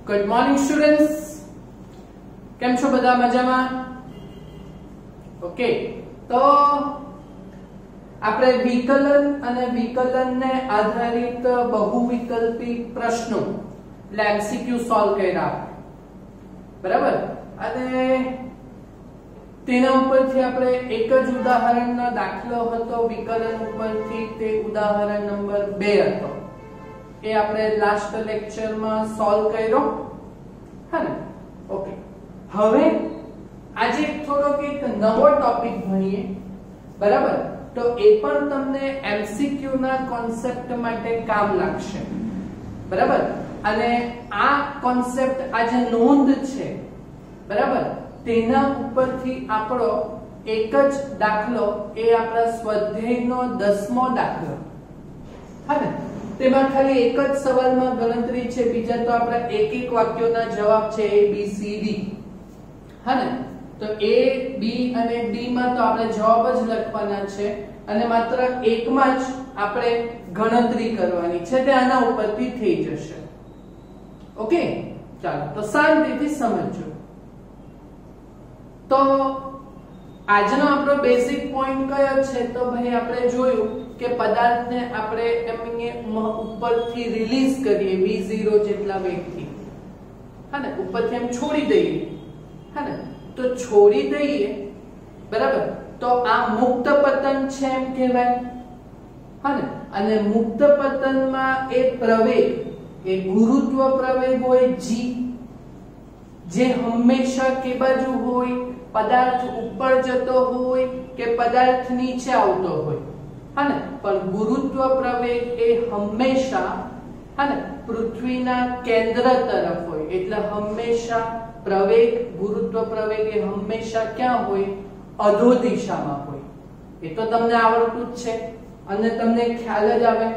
Good morning students, કેમ છો બધા? મજામાં? ઓકે, તો આપણે વિકલન અને વિકલનને આધારિત બહુવિકલ્પી પ્રશ્નો એટલે એમસીક્યુ સોલ્વ કર્યા, બરાબર? અને તેના ઉપરથી આપણે એક જ ઉદાહરણનો દાખલો હતો વિકલન ઉપરથી, તે ઉદાહરણ નંબર 2 હતો. એ આપણે લાસ્ટ લેક્ચરમાં સોલ્વ કર્યો, હા ને? ઓકે, હવે આજે થોડોક એક નવો ટોપિક ભણીએ, બરાબર? તો એ પણ તમને એમસીક્યુ ના કોન્સેપ્ટ માટે કામ લાગશે, બરાબર? અને આ કોન્સેપ્ટ આજે નોંધ છે, બરાબર? તેના ઉપરથી આપણો એક જ દાખલો, એ આપણા સ્વાધ્યાયનો 10મો દાખલો, હા ને? તેમાં ખાલી એક જ સવાલમાં ગણતરી છે, બીજા તો આપણા એક એક વાક્યોના જવાબ છે A B C D, હા ને? તો A B અને D માં તો આપણે જવાબ જ લખવાના છે અને માત્ર એકમાં જ આપણે ગણતરી કરવાની છે, તે આના ઉપરથી થઈ જશે. ઓકે, ચાલો તો શાંતિથી સમજો. તો આજનો આપણો બેઝિક પોઈન્ટ કયો છે? તો ભાઈ આપણે જોયું કે પદાર્થને આપણે ઉપરથી રિલીઝ કરીએ v0 જેટલા વેગથી, હા ને? ઉપરથી એમ છોડી દઈએ, હા ને? તો છોડી દઈએ, બરાબર? તો આ મુક્ત પતન છે એમ કહેવાય, હા ને? અને મુક્ત પતનમાં એ પ્રવેગ, એ ગુરુત્વ પ્રવેગ હોય g, જે હંમેશા કે બાજુ હોય, પદાર્થ ઉપર જતો હોય કે પદાર્થ નીચે આવતો હોય, હા ને? પણ ગુરુત્વ પ્રવેગ એ હંમેશા, હા ને, પૃથ્વીના કેન્દ્ર તરફ હોય. એટલે હંમેશા પ્રવેગ, ગુરુત્વ પ્રવેગ એ હંમેશા ક્યાં હોય? અધો દિશામાં હોય. એ તો તમને આવડતું જ છે અને તમને ખ્યાલ જ આવે.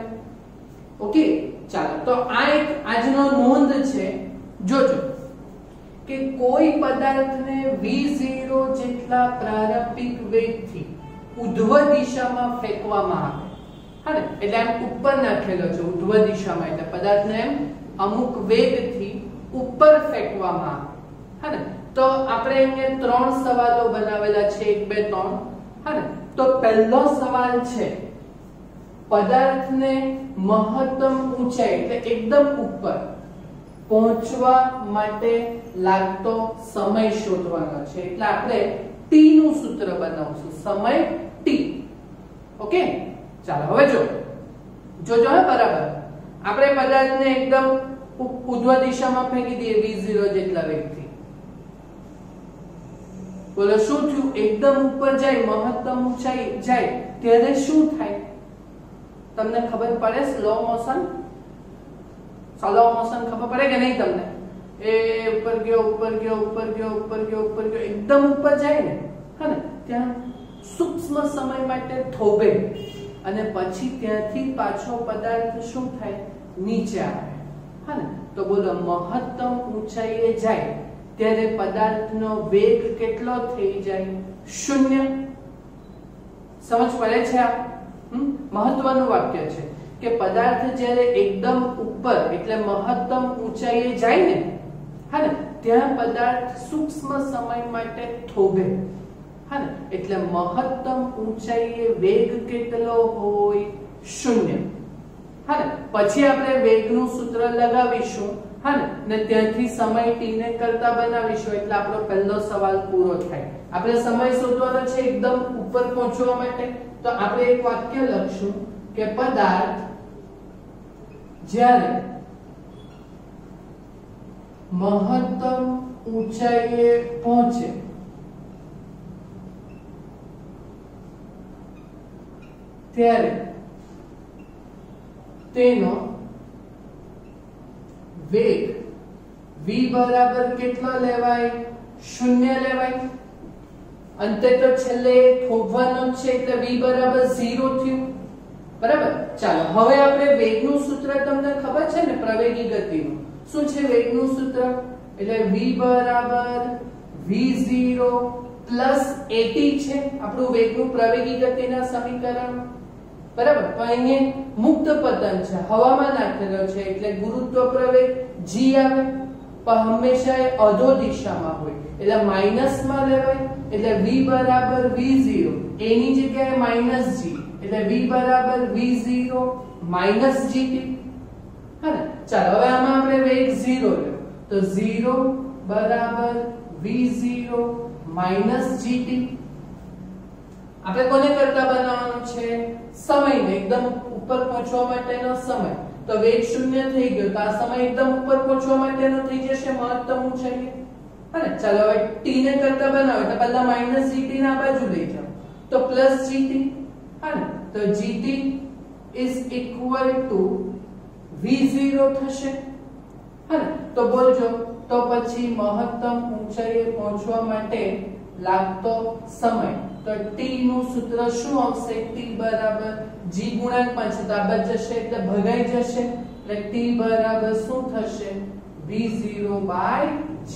ઓકે, ચાલો તો આ એક આજનો નોંધ છે. જોજો કે કોઈ પદાર્થને v0 જેટલા પ્રારંભિક વેગથી ઉધ્વ દિશામાં ફેંકવામાં આવે, હા ને? એટલે એમ ઉપર નાખેલો છે ઉધ્વ દિશામાં, એટલે પદાર્થને એમ અમુક વેગથી ઉપર ફેંકવામાં આવે, હા ને? તો આપણે અહીંયા 3 સવાલો બનાવેલા છે, 1 2 3, હા ને? તો પહેલો સવાલ છે, પદાર્થને મહત્તમ ઊંચાઈ એટલે એકદમ ઉપર પહોંચવા માટે લાગતો સમય શોધવાનો છે. એટલે આપણે t નું સૂત્ર બનાવશું, સમય t. ઓકે, ચાલો હવે જોજો હે, બરાબર? આપણે પદાર્થને એકદમ ઉધ્વ દિશામાં ફેંકી દઈએ v0 જેટલા વેગથી. બોલો શું થયું? એકદમ ઉપર જાય, મહત્તમ ઊંચાઈ જાય ત્યારે શું થાય? તમને ખબર પડે? સ્લો મોશન ખબર પડે કે નહીં તમને? એ ઉપર ગયો, ઉપર ગયો, ઉપર ગયો, ઉપર ગયો, ઉપર ગયો, એકદમ ઉપર જાય ને, હા ને? ત્યાં સૂક્ષ્મ સમય માટે થોભે અને પછી ત્યાંથી પાછો પદાર્થ શું થાય? નીચે આવે, હા ને? તો બોલો મહત્તમ ઊંચાઈએ જાય ત્યારે પદાર્થનો વેગ કેટલો થઈ જાય? 0. સમજ પડે છે? આ મહત્વનું વાક્ય છે કે પદાર્થ જ્યારે એકદમ ઉપર એટલે મહત્તમ ઊંચાઈએ જાય ને, હા ને? ત્યાં પદાર્થ સૂક્ષ્મ સમય માટે થોભે, હા ને? એટલે મહત્તમ ઊંચાઈએ વેગ કેટલો હોય? 0, હા ને? પછી આપણે વેગનું સૂત્ર લગાવીશું, હા ને? ને ત્યાંથી સમય t ને કરતા બનાવીશું, એટલે આપણો પહેલો સવાલ પૂરો થાય. આપણે સમય શોધવાનો છે એકદમ ઉપર પહોંચવા માટે. તો આપણે એક વાક્ય લખશું કે પદાર્થ જ્યારે મહત્તમ ઊંચાઈએ પહોંચે ત્યારે તેનો વેગ v બરાબર કેટલો લેવાય? 0 લેવાય. અંતે તો છેલ્લે થોભવાનો છે એટલે v બરાબર 0 થયું, બરાબર? ચાલો હવે આપણે વેગનું સૂત્ર તમને ખબર છે ને, પ્રવેગી ગતિનું. શું છે વેગનું સૂત્ર? એટલે v બરાબર v0 પ્લસ at છે આપણું વેગનું પ્રવેગી ગતિના સમીકરણ, બરાબર? તો અહીંયા મુક્ત પતન છે, હવામાં નાખેલો છે એટલે ગુરુત્વ પ્રવેગ g આવે, પણ હંમેશા એ અધો દિશામાં હોય એટલે માઈનસમાં લેવાય એટલે v બરાબર v0 a ની જગ્યાએ માઈનસ g એટલે v બરાબર v0 માઈનસ gt હે ને ચાલો હવે આમાં આપણે વેગ 0 લ્યો તો 0 બરાબર v0 માઈનસ gt આપણે કોને કરતા બનાવવાનો છે સમયને એકદમ ઉપર પહોંચવા માટેનો સમય તો વેગ 0 થઈ ગયો તો આ સમય એકદમ ઉપર પહોંચવા માટેનો થઈ જશે મહત્તમ ઊંચાઈ હે ચાલો હવે t ને કરતા બનાવો તો પહેલા માઈનસ gt ના બાજુ લઈ જાઓ તો પ્લસ gt હે તો gt is equal to v0 થશે હે તો બોલજો તો પછી મહત્તમ ઊંચાઈએ પહોંચવા માટે લાગતો સમય તો t નું સૂત્ર શું આવશે t બરાબર g ગુણાંકમાં છે તો આ બચ જશે એટલે ભગાઈ જશે એટલે t બરાબર શું થશે v0/g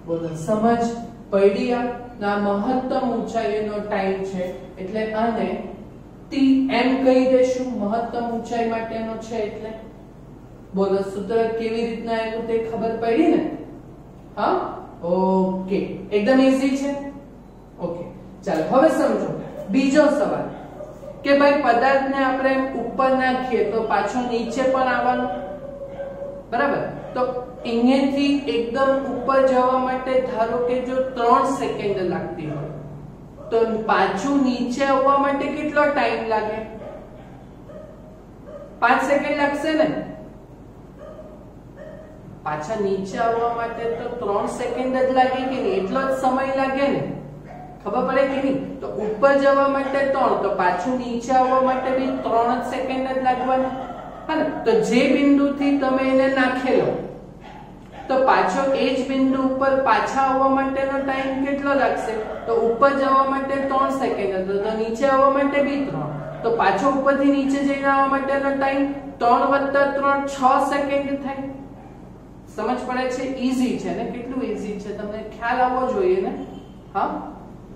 બોલો સમજ પડી આ મહત્તમ ઊંચાઈનો ટાઈમ છે એટલે આને t એમ કહી દેશું મહત્તમ ઊંચાઈ માટેનો છે એટલે બોલો સૂત્ર કેવી રીતના આવ્યું તે ખબર પડી ને હા ઓકે એકદમ ઈઝી છે ઓકે ચાલો હવે સમજો બીજો સવાલ કે ભાઈ પદાર્થને આપણે ઉપર નાખીએ તો પાછો નીચે પણ આવવાનો બરાબર તો અહીંયાથી એકદમ ઉપર જવા માટે ધારો કે જો 3 સેકન્ડ લાગતી હોય તો પાછું નીચે આવવા માટે કેટલો ટાઈમ લાગે 5 સેકન્ડ લાગશે ને પાછા નીચે આવવા માટે તો 3 સેકન્ડ જ લાગે કે નહીં એટલો જ સમય લાગે ને ખબર પડે કે નહીં તો ઉપર જવા માટે 3 તો પાછું નીચે આવવા માટે બી 3 જ સેકન્ડ જ લાગવાના હા તો જે બિંદુથી તમે એને નાખેલો તો પાછો એ જ બિંદુ ઉપર પાછા આવવા માટેનો ટાઈમ કેટલો લાગશે તો ઉપર જવા માટે 3 સેકન્ડ હતો તો નીચે આવવા માટે બી 3 તો પાછો ઉપરથી નીચે જઈને આવવા માટેનો ટાઈમ 3 + 3 6 સેકન્ડ થાય સમજ પડે છે ઈઝી છે ને કેટલું ઈઝી છે તમને ખ્યાલ આવવો જોઈએ ને હા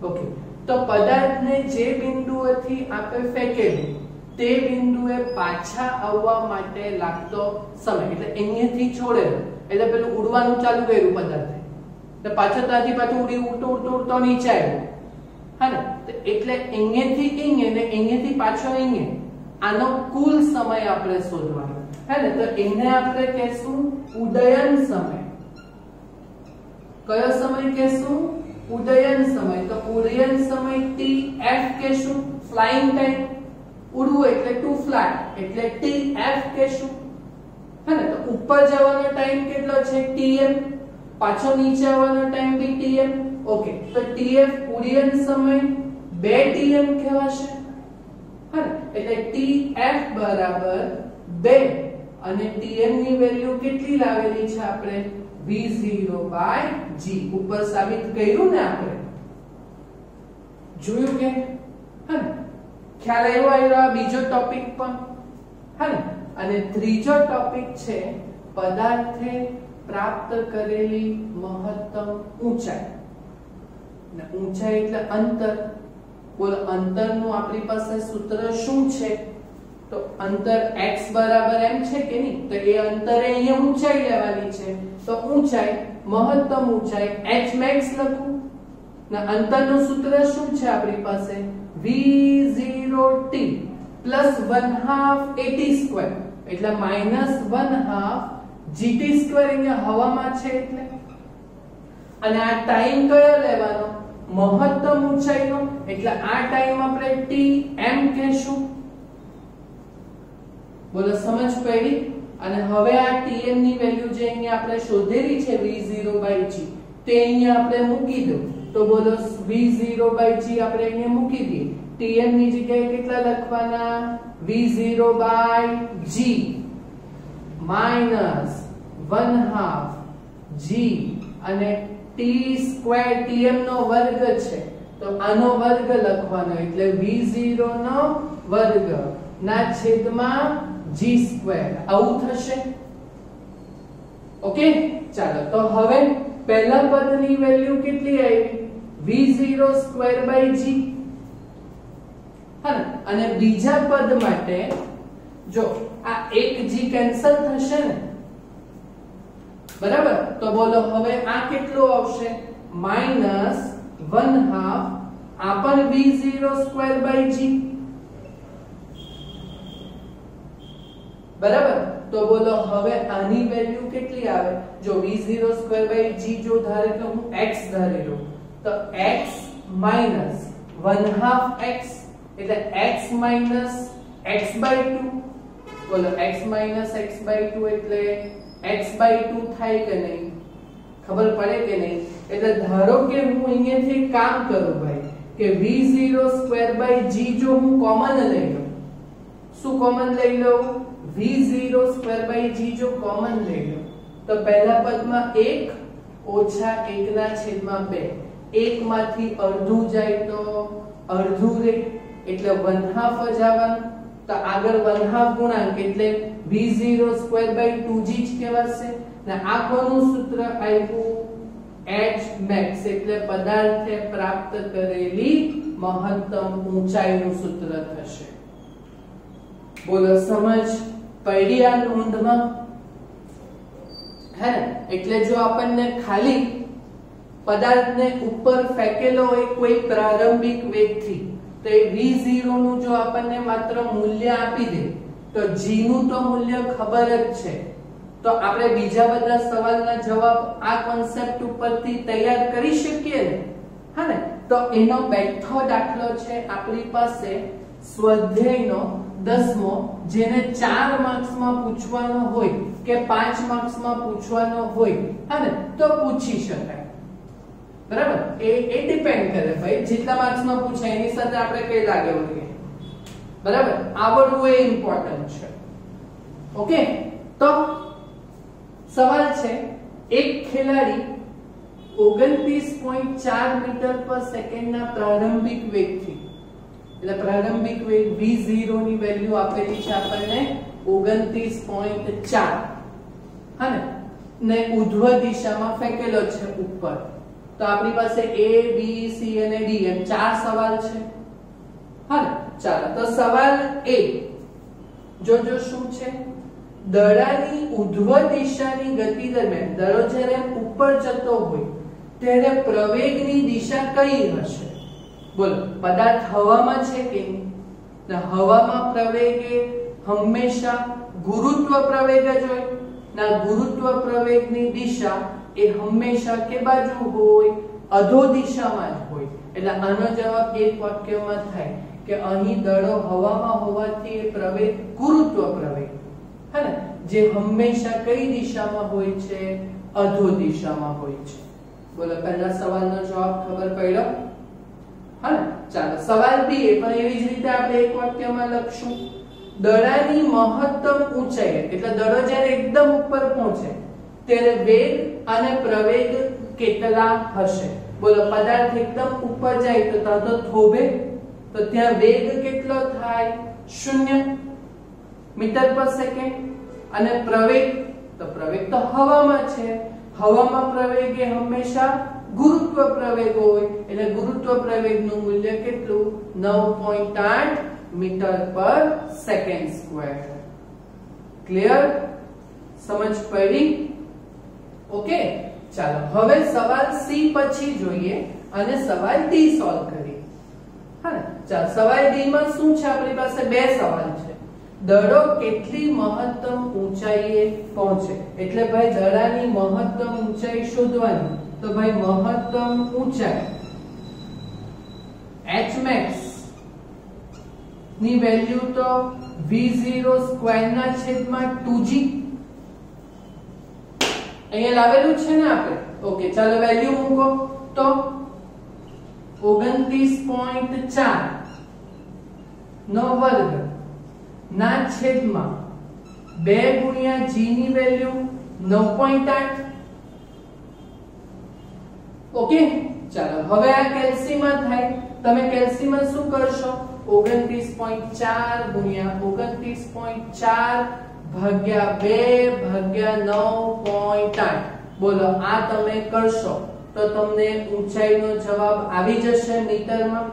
ઓકે તો પદાર્થને જે બિંદુએથી આપણે ફેંકેલું તે બિંદુએ પાછા આવવા માટે લાગતો સમય એટલે અહીંયાથી છોડેલો એટલે પેલું ઉડવાનું ચાલુ કર્યું પદાર્થે તો પાછો ત્યાંથી પાછું ઉડી ઉડતો નીચે આવ્યો હા ને તો એટલે અહીંયાથી અહીંયા ને અહીંયાથી પાછો અહીંયા આનો કુલ સમય આપણે શોધવાનો હે ને તો એને આપણે કહેશું ઉદયન સમય કયો સમય કહેશું ઉદયન સમય તો ઉદયન સમય tf કહેશું ફ્લાઇંગ ટાઈમ ઉડવું એટલે ટુ ફ્લાય એટલે tf કહેશું હે ને તો ઉપર જવાનો ટાઈમ કેટલો છે tm પાછો નીચે આવવાનો ટાઈમ બી tm ઓકે તો tf ઉડ્ડયન સમય 2tm કહેવાશે હે એટલે tf બરાબર 2 અને tm ની વેલ્યુ કેટલી લાવેલી છે આપણે v0/g ઉપર સાબિત કર્યું ને આપણે જોયું કે હે ખ્યાલ આવ્યો આ બીજો ટોપિક પણ હે અને ત્રીજો ટોપિક છે પદાર્થે પ્રાપ્ત કરેલી મહત્તમ ઊંચાઈ ને ઊંચાઈ એટલે અંતર બોલો અંતરનું આપણી પાસે સૂત્ર શું છે તો અંતર x બરાબર m છે કે નહીં તો એ અંતરે અહીંયા ઊંચાઈ લેવાની છે તો ઊંચાઈ મહત્તમ ઊંચાઈ h max લખું ને અંતરનું સૂત્ર શું છે આપણી પાસે v0t plus 1/2 at² એટલે -1/2 gt² અહીંયા હવામાં છે એટલે અને આ ટાઈમ કયો લેવાનો મહત્તમ ઊંચાઈનો એટલે આ ટાઈમ આપણે tm કહેશું બોલો સમજ પડી અને હવે આ tm ની વેલ્યુ જે અહીંયા આપણે શોધેલી છે v0/g તે અહીંયા આપણે મૂકી દો તો બોલો v0/g આપણે અહીંયા મૂકી દઈએ tm ની જગ્યાએ કેટલા લખવાના v0/g -1/2 g અને t² tm નો વર્ગ છે તો આનો વર્ગ લખવાનો એટલે v0 નો વર્ગ ના છેદમાં g² આવું થશે ઓકે ચાલો તો હવે પહેલા પદની વેલ્યુ કેટલી આવી v0²/g હા અને બીજા પદ માટે જો આ એક g કેન્સલ થશે ને બરાબર. તો બોલો હવે આ કેટલું આવશે? -1/2 આ પણ v02/g. બરાબર. તો બોલો હવે આની વેલ્યુ કેટલી આવે? જો v02/g જો ધારે તો હું x ધારી લઉં તો x - 1/2x એટલે x - x/2. બોલો x - x/2 એટલે x/2 થાય કે નહીં? ખબર પડે કે નહીં? એટલે ધારો કે હું અહીંયાથી કામ કરું ભાઈ કે v02/g જો હું કોમન લઈ લઉં. શું કોમન લઈ લઉં? v02/g જો કોમન લઈ લઉં તો પહેલા પદમાં 1 - 1/2. 1 માંથી અડધું જાય તો અડધું રહે એટલે 1/2 જ આવવાનું. તો આગળ 1/2 ગુણાંક એટલે v02/2g જ કહેવાશે. ને આ કોનું સૂત્ર આવ્યું? h max એટલે પદાર્થે પ્રાપ્ત કરેલી મહત્તમ ઊંચાઈનું સૂત્ર થશે. બોલો સમજ પડી આ નોંધમાં? હે એટલે જો આપણને ખાલી પદાર્થને ઉપર ફેંકેલો હોય કોઈ પ્રારંભિક વેગથી તો એ v0 નું જો આપણને માત્ર મૂલ્ય આપી દે તો g નું તો મૂલ્ય ખબર જ છે. તો આપણે બીજા બધા સવાલના જવાબ આ કોન્સેપ્ટ ઉપરથી તૈયાર કરી શકીએ ને. હા ને. તો એનો બેઠો દાખલો છે આપણી પાસે સ્વાધ્યાયનો 10મો, જેને 4 માર્ક્સમાં પૂછવાનો હોય કે 5 માર્ક્સમાં પૂછવાનો હોય, હા ને, તો પૂછી શકાય. બરાબર. એ ડિપેન્ડ કરે ભાઈ જેટલા માર્ક્સમાં પૂછાય એની સાથે આપણે કઈ લાગે હોઈએ. બરાબર. આવડવું એ ઇમ્પોર્ટન્ટ છે. ઓકે. તો સવાલ છે એક ખેલાડી 29.4 મીટર પર સેકન્ડના પ્રારંભિક વેગથી, એટલે પ્રારંભિક વેગ v0 ની વેલ્યુ આપેલી છે આપણને 29.4, હા ને ઉધ્વ દિશામાં ફેંકેલો છે ઉપર. તો આપણી પાસે a b c અને d એમ 4 સવાલ છે. હા ને. ચાલો તો સવાલ a જોજો શું છે? દડાની ઉધ્વ દિશાની ગતિ દરમિયાન દડો જ્યારે ઉપર જતો હોય ત્યારે પ્રવેગની દિશા કઈ હશે? બોલો. પદાર્થ હવામાં છે કે નહીં? હવામાં પ્રવેગ એ હંમેશા ગુરુત્વ પ્રવેગ જ હોય. ના ગુરુત્વ પ્રવેગની દિશા એ હંમેશા કે બાજુ હોય? અધો દિશામાં જ હોય. એટલે આનો જવાબ એક વાક્યમાં થાય કે અહીં દડો હવામાં હોવાથી એ પ્રવેગ ગુરુત્વ પ્રવેગ, હે ને, જે હંમેશા કઈ દિશામાં હોય છે? અધો દિશામાં હોય છે. બોલો પહેલા સવાલનો જવાબ ખબર પડ્યો? હા ને. ચાલો સવાલ બી એ પણ એવી જ રીતે આપણે એક વાક્યમાં લખશું. દડાની મહત્તમ ઊંચાઈ એટલે દડો જ્યારે એકદમ ઉપર પહોંચે ત્યારે વેગ અને પ્રવેગ કેટલા હશે? બોલો. પદાર્થ એકદમ ઉપર જાય તો ત્યાં તો થોભે, તો ત્યાં વેગ કેટલો થાય? 0 મીટર પર સેકન્ડ. અને પ્રવેગ તો હવામાં છે. હવામાં પ્રવેગ એ હંમેશા ગુરુત્વ પ્રવેગ હોય એટલે ગુરુત્વ પ્રવેગનું મૂલ્ય કેટલું? 9.8 મીટર પર સેકન્ડ સ્ક્વેર. ક્લિયર? સમજ પડી? ઓકે. ચાલો હવે સવાલ સી પછી જોઈએ અને સવાલ ડી સોલ્વ કરીએ. હા ને. ચાલો સવાલ ડી માં શું છે? આપણી પાસે બે સવાલ છે. દડો કેટલી મહત્તમ ઊંચાઈએ પહોંચે? એટલે ભાઈ દડાની મહત્તમ ઊંચાઈ શોધવાની. તો ભાઈ મહત્તમ ઊંચાઈ h max ની વેલ્યુ તો v0 સ્ક્વેર ના છેદમાં 2g અહીંયા લાવેલું છે ને આપણે. ઓકે. ચાલો વેલ્યુ મૂકો તો 29.4 નો વર્ગ ના છેદમાં 2 ગુણ્યા g ની વેલ્યુ 9.8. ઓકે. ચાલો હવે આ કેલ્સીમાં થાય. તમે કેલ્સીમાં શું કરશો? 29.4 ગુણ્યા 29.4 ભાગ્યા 2 ભાગ્યા 9.8. બોલો આ તમે કરશો તો તમને ઊંચાઈનો જવાબ આવી જશે મીટરમાં.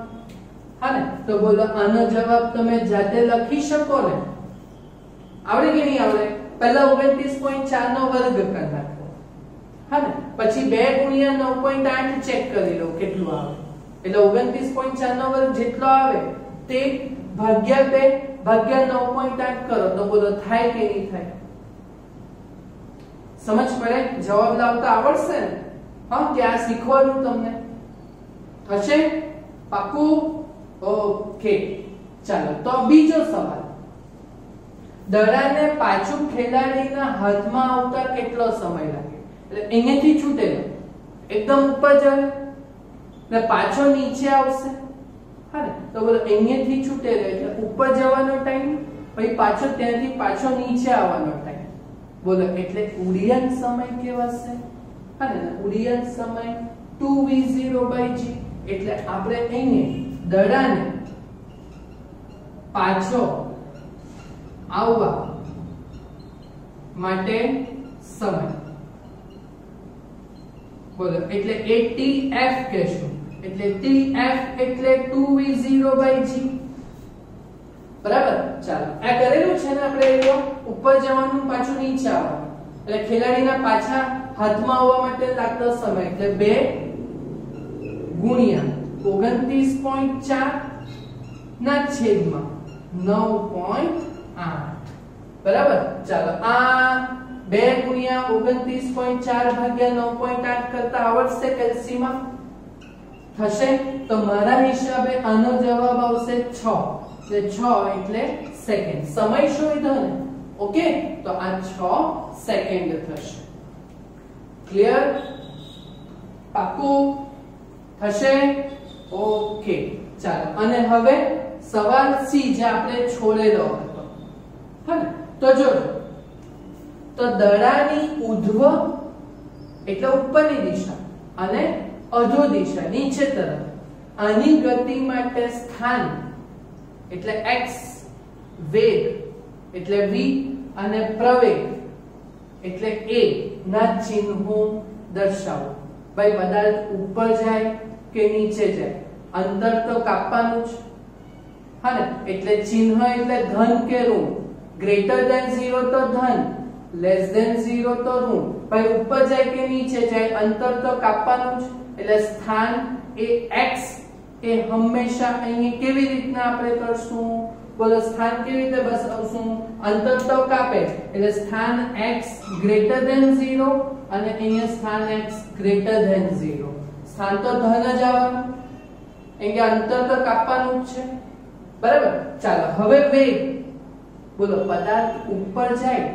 હા ને. તો બોલો આનો જવાબ તમે જાતે લખી શકો ને? આવડે કે નહીં આવડે? પહેલા 29.4 નો વર્ગ કરી નાખો. હા ને પછી 2 ગુણ્યા 9.8 ચેક કરી લો કેટલું આવે એટલે 29.4 નો વર્ગ જેટલો આવે તે ભાગ્યા 2 ભાગ્યા 9.8 કરો તો બોલો થાય કે નહીં થાય સમજ પડે જવાબ લાવતા આવડશે ને હા કે આ શીખવાનું તમને થશે પાકું ઓકે ચાલો તો બીજો સવાલ દડાને પાછું ખેલાડીના હાથમાં આવતા કેટલો સમય લાગે એટલે અહીંયાથી છૂટેલો એકદમ ઉપર જાય ને પાછો નીચે આવશે હા ને તો બોલો અહીંયાથી છૂટેલો એટલે ઉપર જવાનો ટાઈમ પછી પાછો ત્યાંથી પાછો નીચે આવવાનો ટાઈમ બોલો એટલે ઉડ્ડયન સમય કેવાશે હા ને ઉડ્ડયન સમય 2v0/g એટલે આપણે અહીંયા દડાને પાછો આવવા માટે સમય બોલો એટલે એ tf કહેશું એટલે tf એટલે 2v0/g બરાબર ચાલો આ કરેલું છે ને આપણે ઉપર જવાનું પાછું નીચે આવવાનું એટલે ખેલાડીના પાછા હાથમાં આવવા માટે લાગતો સમય એટલે 2 ગુણ્યા 29.4 ના છેદમાં 9.8 બરાબર ચાલો આ 2 ગુણ્યા 29.4 ભાગ્યા 9.8 કરતા આવડશે કેલ્સીમાં થશે તો મારા હિસાબે આનો જવાબ આવશે 6 એટલે 6 એટલે સેકન્ડ સમય શોધો ને ઓકે તો આ 6 સેકન્ડ થશે ક્લિયર પાકું થશે ઓકે ચાલો અને હવે સવાલ સી જે આપણે છોડેલો હતો હા તો જો તો દડાની ઉધ્વ એટલે ઉપરની દિશા અને અધો દિશા નીચે તરફ આની ગતિ માટે સ્થાન એટલે x વેગ એટલે v અને પ્રવેગ એટલે a ના ચિહ્નો દર્શાવો ભાઈ પદાર્થ ઉપર જાય કે નીચે જાય અંતર તો કાપવાનું જ હા ને એટલે ચિહ્ન એટલે ધન કે ઋણ ગ્રેટર ધેન 0 તો ધન લેસ ધેન 0 તો ઋણ ભાઈ ઉપર જાય કે નીચે જાય અંતર તો કાપવાનું જ એટલે સ્થાન એ x એ હંમેશા અહીં કેવી રીતના આપણે કરશું બોલો સ્થાન કેવી રીતે બતાવશું અંતર તો કાપે એટલે સ્થાન x ગ્રેટર ધેન 0 અને અહીંયા સ્થાન x ગ્રેટર ધેન 0 સ્થાન તો ધન જ આવવાનું એટલે અંતર તો કાપવાનું જ છે બરાબર ચાલો હવે વેગ બોલો પદાર્થ ઉપર જાય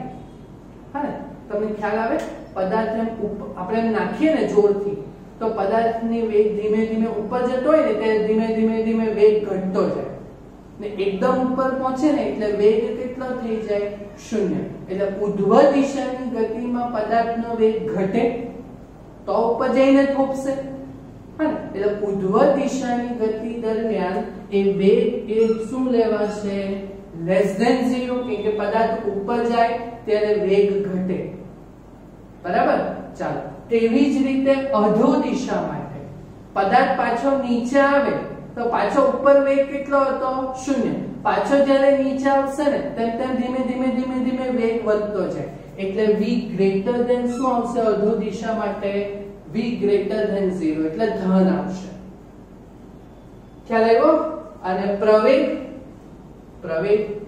હા તમને ખ્યાલ આવે પદાર્થ એમ આપણે એમ નાખીએ ને જોરથી તો પદાર્થની વેગ ધીમે ધીમે ઉપર જતો હોય ને તે ધીમે ધીમે વેગ ઘટતો જાય ને એકદમ ઉપર પહોંચે ને એટલે વેગ કેટલો થઈ જાય 0 એટલે ઉધ્વ દિશાની ગતિમાં પદાર્થનો વેગ ઘટે તો ઉપર જઈને થોપશે હા એટલે ઉધ્વ દિશાની ગતિ દરમિયાન એ વેગ એ શું લેવાશે લેસ ધેન 0 કે પદાર્થ ઉપર જાય ત્યારે વેગ ઘટે બરાબર ચાલો તેવી જ રીતે અધો દિશા માટે પદાર્થ પાછો નીચે આવે તો પાછો ઉપર વેગ કેટલો હતો 0 પાછો જ્યારે નીચે આવશે ને તેમ તેમ ધીમે વેગ વધતો જાય એટલે v ગ્રેટર ધેન શું આવશે અધો દિશા માટે v ગ્રેટર ધેન 0 એટલે ધન આવશે ખ્યાલ આવ્યો અને પ્રવેગ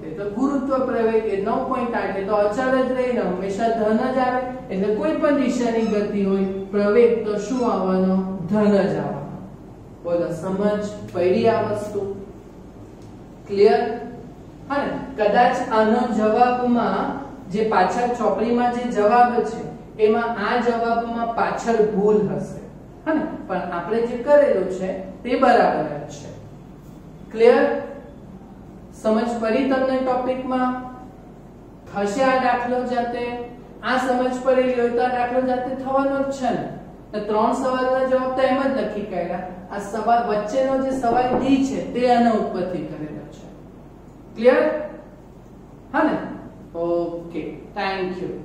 એ તો ગુરુત્વ પ્રવેગ એ 9.8 એ તો અચળ જ રહીને હંમેશા ધન જ આવે એટલે કોઈ પણ દિશાની ગતિ હોય પ્રવેગ તો શું આવવાનો ધન જ આવવાનો બોલો સમજ પડી આ વસ્તુ ક્લિયર હા ને કદાચ આનો જવાબમાં જે પાછળ ચોપડીમાં જે જવાબ છે એમાં આ જવાબમાં પાછળ ભૂલ હશે હા ને પણ આપણે જે કરેલું છે તે બરાબર જ છે ક્લિયર સમજ પડી તમને ટોપિકમાં થશે આ દાખલો જાતે આ સમજ પડેલી હોય તો આ દાખલો જાતે થવાનો જ છે ને ત્રણ સવાલના જવાબ તો એમ જ લખી કાઢ્યા આ સવાલ વચ્ચેનો જે સવાલ ડી છે તે આના ઉપરથી કરેલો છે ક્લિયર હા ને ઓકે થેન્ક યુ